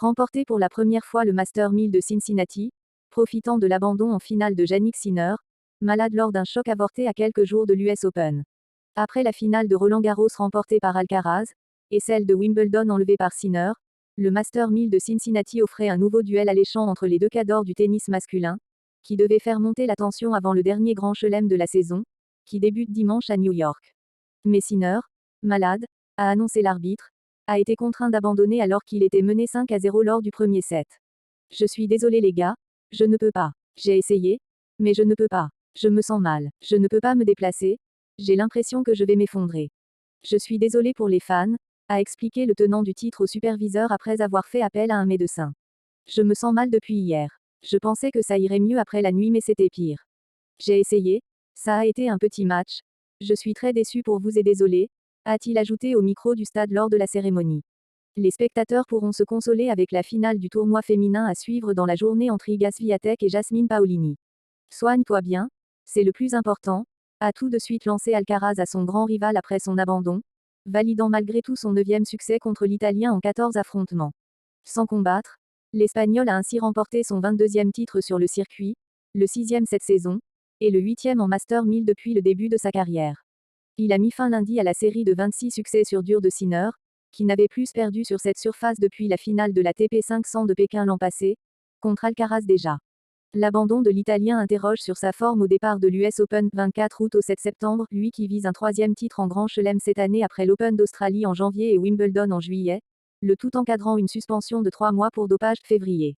Remporté pour la première fois le Master 1000 de Cincinnati, profitant de l'abandon en finale de Jannik Sinner, malade lors d'un choc avorté à quelques jours de l'US Open. Après la finale de Roland-Garros remportée par Alcaraz, et celle de Wimbledon enlevée par Sinner, le Master 1000 de Cincinnati offrait un nouveau duel alléchant entre les deux cadors du tennis masculin, qui devait faire monter la tension avant le dernier grand chelem de la saison, qui débute dimanche à New York. Mais Sinner, malade, a annoncé l'arbitre, a été contraint d'abandonner alors qu'il était mené 5-0 lors du premier set. Je suis désolé les gars, je ne peux pas. J'ai essayé, mais je ne peux pas. Je me sens mal. Je ne peux pas me déplacer. J'ai l'impression que je vais m'effondrer. Je suis désolé pour les fans, a expliqué le tenant du titre au superviseur après avoir fait appel à un médecin. Je me sens mal depuis hier. Je pensais que ça irait mieux après la nuit mais c'était pire. J'ai essayé, ça a été un petit match. Je suis très déçu pour vous et désolé, a-t-il ajouté au micro du stade lors de la cérémonie. Les spectateurs pourront se consoler avec la finale du tournoi féminin à suivre dans la journée entre Iga Swiatek et Jasmine Paolini. Soigne-toi bien, c'est le plus important, a tout de suite lancé Alcaraz à son grand rival après son abandon, validant malgré tout son 9e succès contre l'Italien en 14 affrontements. Sans combattre, l'Espagnol a ainsi remporté son 22e titre sur le circuit, le 6e cette saison, et le 8e en Master 1000 depuis le début de sa carrière. Il a mis fin lundi à la série de 26 succès sur dur de Sinner, qui n'avait plus perdu sur cette surface depuis la finale de la TP 500 de Pékin l'an passé, contre Alcaraz déjà. L'abandon de l'Italien interroge sur sa forme au départ de l'US Open 24 août au 7 septembre, lui qui vise un 3e titre en Grand Chelem cette année après l'Open d'Australie en janvier et Wimbledon en juillet, le tout encadrant une suspension de 3 mois pour dopage février.